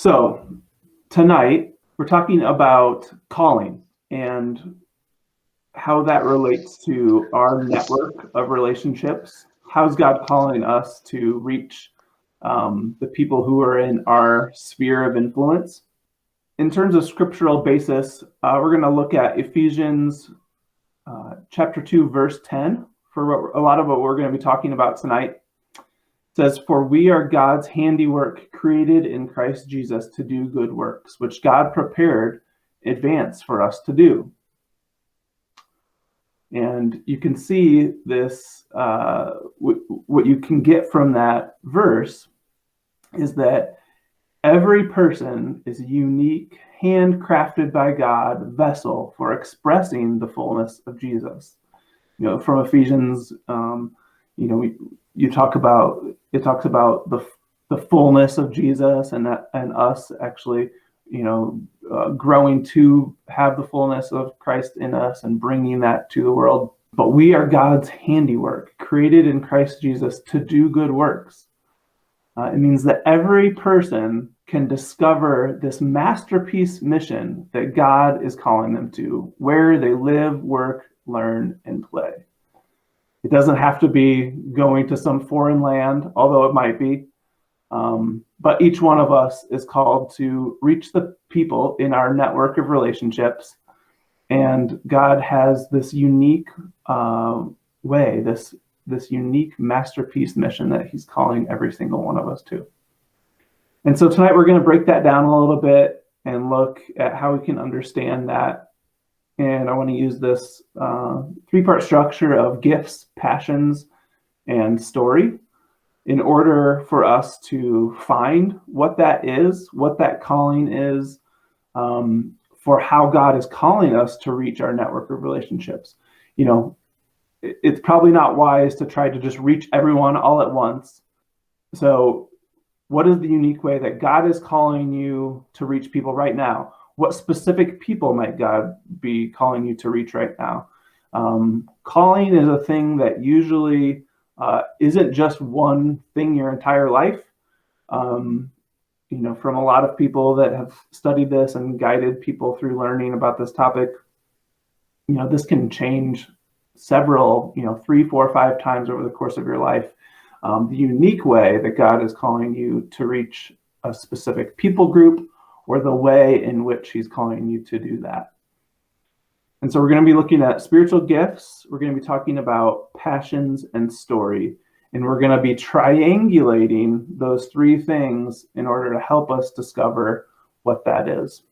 So tonight we're talking about calling and how that relates to our network of relationships. How's God calling us to reach the people who are in our sphere of influence? In terms of scriptural basis, we're going to look at Ephesians chapter 2, verse 10 for a lot of what we're going to be talking about tonight. It says, "For we are God's handiwork, created in Christ Jesus to do good works, which God prepared in advance for us to do." And you can see this, what you can get from that verse is that every person is a unique, handcrafted by God vessel for expressing the fullness of Jesus. From Ephesians, it talks about the fullness of Jesus and us actually, growing to have the fullness of Christ in us and bringing that to the world. But we are God's handiwork, created in Christ Jesus to do good works. It means that every person can discover this masterpiece mission that God is calling them to, where they live, work, learn, and play. It doesn't have to be going to some foreign land, although it might be. But each one of us is called to reach the people in our network of relationships. And God has this unique way, this unique masterpiece mission that he's calling every single one of us to. And so tonight we're going to break that down a little bit and look at how we can understand that. And I want to use this three-part structure of gifts, passions, and story in order for us to find what that is, what that calling is, for how God is calling us to reach our network of relationships. It's probably not wise to try to just reach everyone all at once. So what is the unique way that God is calling you to reach people right now? What specific people might God be calling you to reach right now? Calling is a thing that usually isn't just one thing your entire life. From a lot of people that have studied this and guided people through learning about this topic, this can change several, 3, 4, 5 times over the course of your life. The unique way that God is calling you to reach a specific people group, or the way in which he's calling you to do that. And so we're going to be looking at spiritual gifts. We're going to be talking about passions and story. And we're going to be triangulating those three things in order to help us discover what that is.